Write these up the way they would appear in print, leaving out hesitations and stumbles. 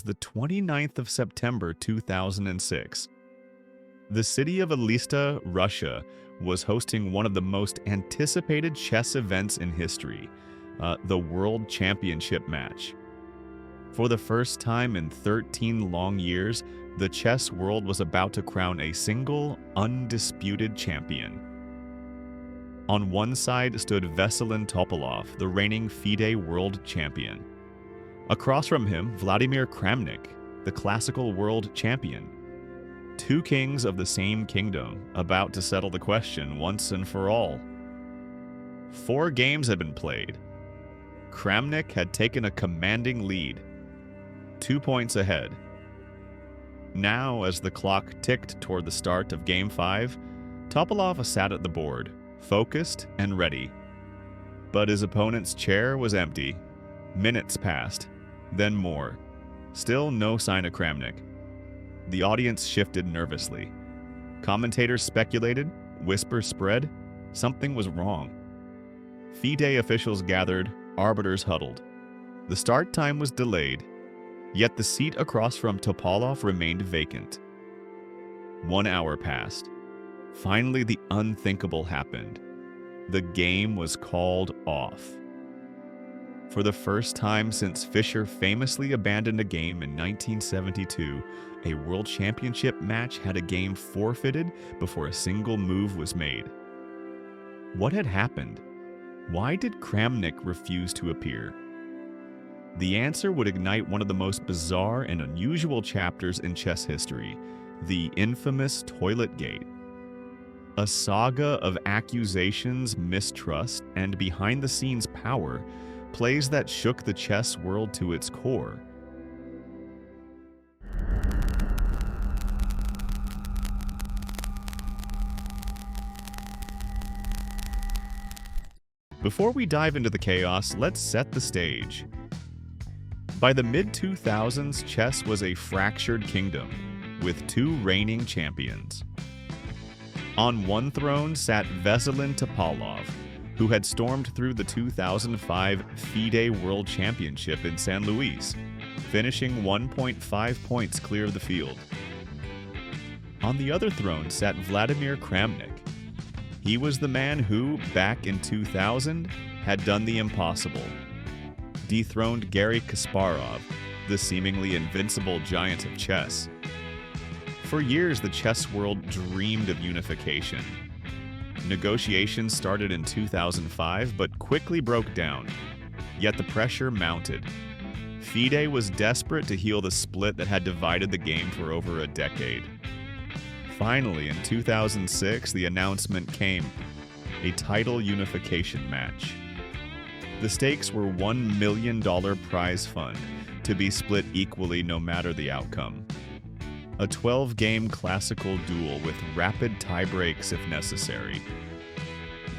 the 29th of September 2006. The city of Elista, Russia, was hosting one of the most anticipated chess events in history, the World Championship match. For the first time in 13 long years, the chess world was about to crown a single, undisputed champion. On one side stood Veselin Topalov, the reigning FIDE world champion. Across from him, Vladimir Kramnik, the classical world champion. Two kings of the same kingdom, about to settle the question once and for all. 4 games had been played. Kramnik had taken a commanding lead, 2 points ahead. Now, as the clock ticked toward the start of Game 5, Topalov sat at the board, focused and ready. But his opponent's chair was empty. Minutes passed, then more. Still no sign of Kramnik. The audience shifted nervously. Commentators speculated, whispers spread, something was wrong. FIDE officials gathered, arbiters huddled. The start time was delayed, yet the seat across from Topalov remained vacant. 1 hour passed. Finally, the unthinkable happened. The game was called off. For the first time since Fischer famously abandoned a game in 1972, a World Championship match had a game forfeited before a single move was made. What had happened? Why did Kramnik refuse to appear? The answer would ignite one of the most bizarre and unusual chapters in chess history, the infamous Toiletgate. A saga of accusations, mistrust, and behind-the-scenes power, plays that shook the chess world to its core. Before we dive into the chaos, let's set the stage. By the mid-2000s, chess was a fractured kingdom, with 2 reigning champions. On one throne sat Veselin Topalov, who had stormed through the 2005 FIDE World Championship in San Luis, finishing 1.5 points clear of the field. On the other throne sat Vladimir Kramnik. He was the man who, back in 2000, had done the impossible. Dethroned Garry Kasparov, the seemingly invincible giant of chess. For years, the chess world dreamed of unification. Negotiations started in 2005, but quickly broke down. Yet the pressure mounted. FIDE was desperate to heal the split that had divided the game for over a decade. Finally, in 2006, the announcement came: a title unification match. The stakes were $1 million prize fund, to be split equally no matter the outcome. A 12-game classical duel with rapid tiebreaks if necessary.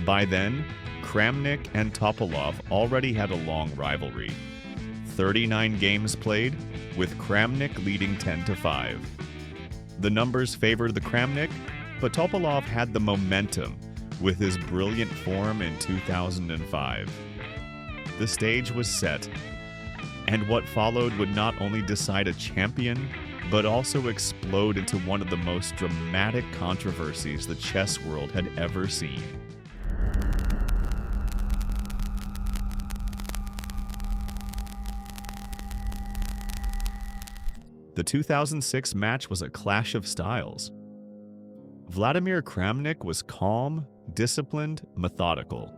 By then, Kramnik and Topalov already had a long rivalry. 39 games played, with Kramnik leading 10-5. The numbers favored the Kramnik, but Topalov had the momentum with his brilliant form in 2005. The stage was set, and what followed would not only decide a champion, but also explode into one of the most dramatic controversies the chess world had ever seen. The 2006 match was a clash of styles. Vladimir Kramnik was calm, disciplined, methodical.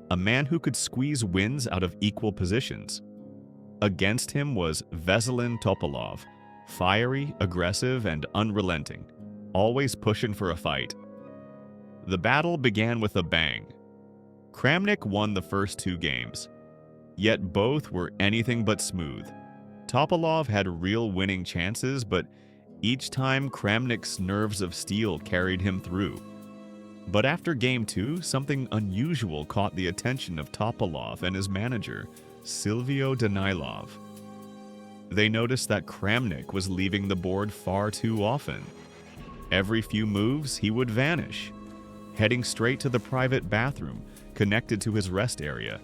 A man who could squeeze wins out of equal positions. Against him was Veselin Topalov, fiery, aggressive, and unrelenting, always pushing for a fight. The battle began with a bang. Kramnik won the first 2 games, yet both were anything but smooth. Topalov had real winning chances, but each time Kramnik's nerves of steel carried him through. But after Game 2, something unusual caught the attention of Topalov and his manager, Silvio Danilov. They noticed that Kramnik was leaving the board far too often. Every few moves, he would vanish, heading straight to the private bathroom connected to his rest area.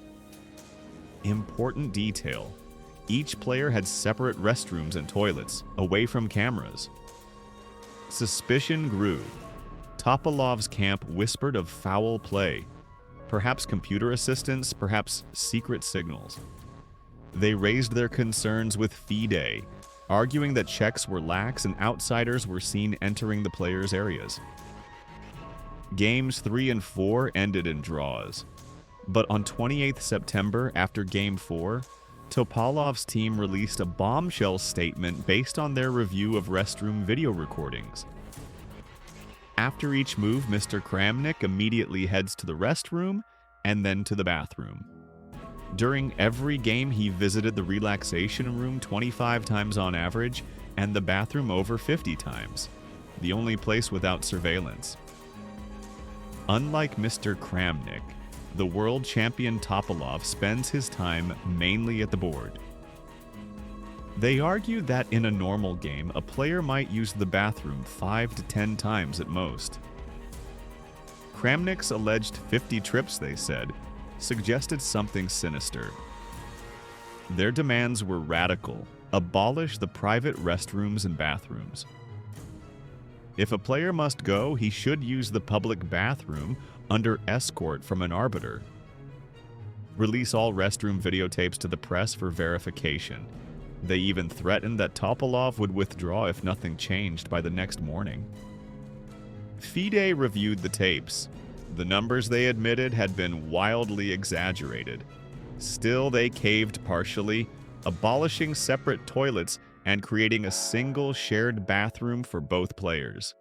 Important detail. Each player had separate restrooms and toilets, away from cameras. Suspicion grew. Topalov's camp whispered of foul play, perhaps computer assistance, perhaps secret signals. They raised their concerns with FIDE, arguing that checks were lax and outsiders were seen entering the players' areas. Games 3 and 4 ended in draws. But on 28th September, after Game 4, Topalov's team released a bombshell statement based on their review of restroom video recordings. After each move, Mr. Kramnik immediately heads to the restroom and then to the bathroom. During every game, he visited the relaxation room 25 times on average and the bathroom over 50 times, the only place without surveillance. Unlike Mr. Kramnik, the world champion Topalov spends his time mainly at the board. They argue that in a normal game, a player might use the bathroom 5 to 10 times at most. Kramnik's alleged 50 trips, they said, suggested something sinister. Their demands were radical: abolish the private restrooms and bathrooms. If a player must go, he should use the public bathroom under escort from an arbiter. Release all restroom videotapes to the press for verification. They even threatened that Topalov would withdraw if nothing changed by the next morning. FIDE reviewed the tapes. The numbers they admitted had been wildly exaggerated. Still, they caved partially, abolishing separate toilets and creating a single shared bathroom for both players.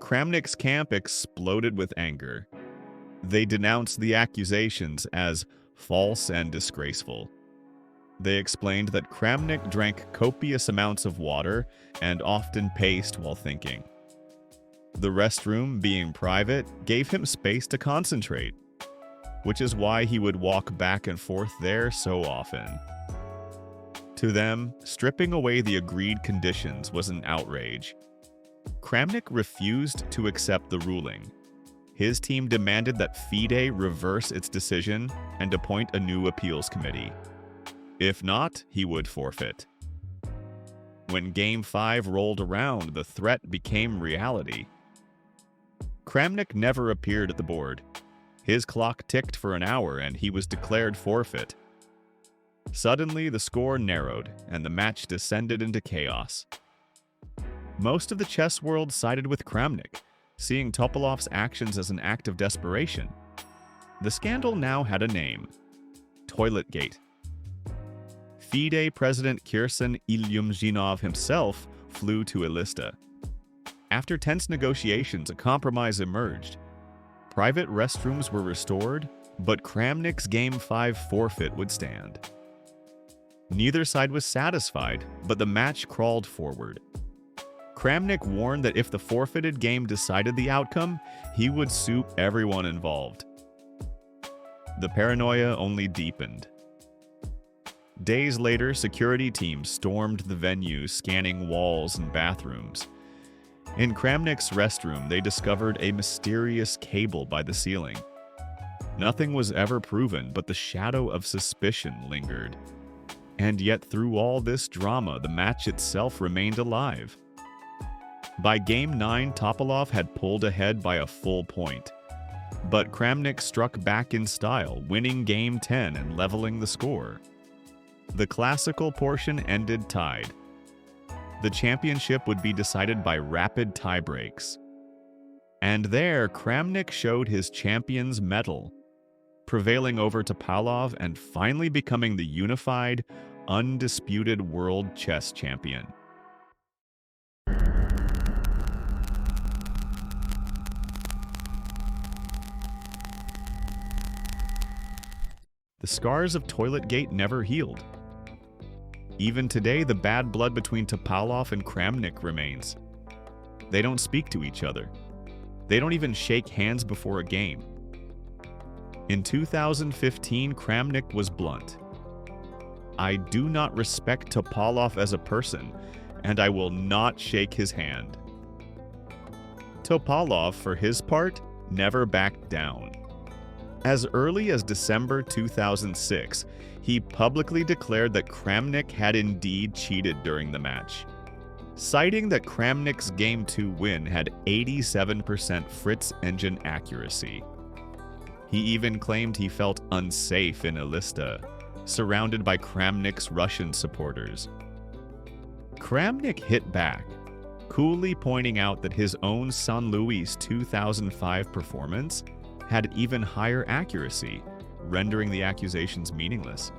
Kramnik's camp exploded with anger. They denounced the accusations as false and disgraceful. They explained that Kramnik drank copious amounts of water and often paced while thinking. The restroom, being private, gave him space to concentrate, which is why he would walk back and forth there so often. To them, stripping away the agreed conditions was an outrage. Kramnik refused to accept the ruling. His team demanded that FIDE reverse its decision and appoint a new appeals committee. If not, he would forfeit. When Game 5 rolled around, the threat became reality. Kramnik never appeared at the board. His clock ticked for an hour and he was declared forfeit. Suddenly, the score narrowed and the match descended into chaos. Most of the chess world sided with Kramnik, seeing Topalov's actions as an act of desperation. The scandal now had a name: Toiletgate. FIDE President Kirsan Ilyumzhinov himself flew to Elista. After tense negotiations, a compromise emerged. Private restrooms were restored, but Kramnik's Game 5 forfeit would stand. Neither side was satisfied, but the match crawled forward. Kramnik warned that if the forfeited game decided the outcome, he would sue everyone involved. The paranoia only deepened. Days later, security teams stormed the venue, scanning walls and bathrooms. In Kramnik's restroom, they discovered a mysterious cable by the ceiling. Nothing was ever proven, but the shadow of suspicion lingered. And yet, through all this drama, the match itself remained alive. By Game 9, Topalov had pulled ahead by a full point. But Kramnik struck back in style, winning Game 10 and leveling the score. The classical portion ended tied. The championship would be decided by rapid tiebreaks. And there, Kramnik showed his champion's mettle, prevailing over Topalov and finally becoming the unified, undisputed world chess champion. The scars of Toiletgate never healed. Even today, the bad blood between Topalov and Kramnik remains. They don't speak to each other. They don't even shake hands before a game. In 2015, Kramnik was blunt. "I do not respect Topalov as a person, and I will not shake his hand." Topalov, for his part, never backed down. As early as December 2006, he publicly declared that Kramnik had indeed cheated during the match, citing that Kramnik's Game 2 win had 87% Fritz engine accuracy. He even claimed he felt unsafe in Elista, surrounded by Kramnik's Russian supporters. Kramnik hit back, coolly pointing out that his own San Luis 2005 performance had even higher accuracy, rendering the accusations meaningless.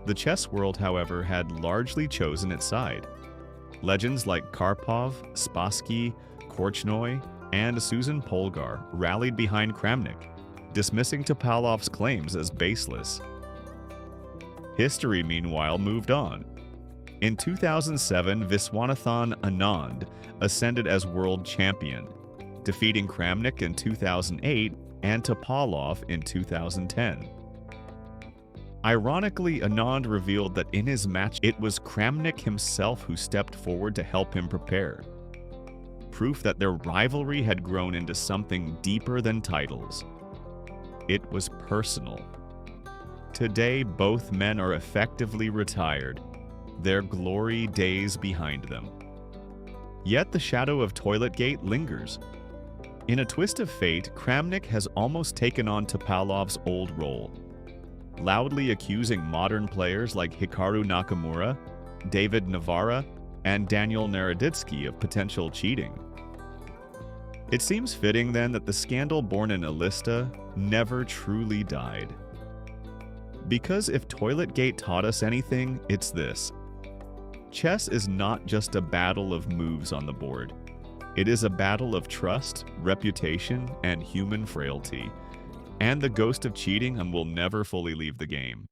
The chess world, however, had largely chosen its side. Legends like Karpov, Spassky, Korchnoi, and Susan Polgar rallied behind Kramnik, dismissing Topalov's claims as baseless. History, meanwhile, moved on. In 2007, Viswanathan Anand ascended as world champion, defeating Kramnik in 2008 and Topalov in 2010. Ironically, Anand revealed that in his match, it was Kramnik himself who stepped forward to help him prepare. Proof that their rivalry had grown into something deeper than titles. It was personal. Today, both men are effectively retired, their glory days behind them. Yet the shadow of Toiletgate lingers. In a twist of fate, Kramnik has almost taken on Topalov's old role, loudly accusing modern players like Hikaru Nakamura, David Navarra, and Daniel Naroditsky of potential cheating. It seems fitting then that the scandal born in Elista never truly died. Because if Toiletgate taught us anything, it's this. Chess is not just a battle of moves on the board. It is a battle of trust, reputation, and human frailty. And the ghost of cheating will never fully leave the game.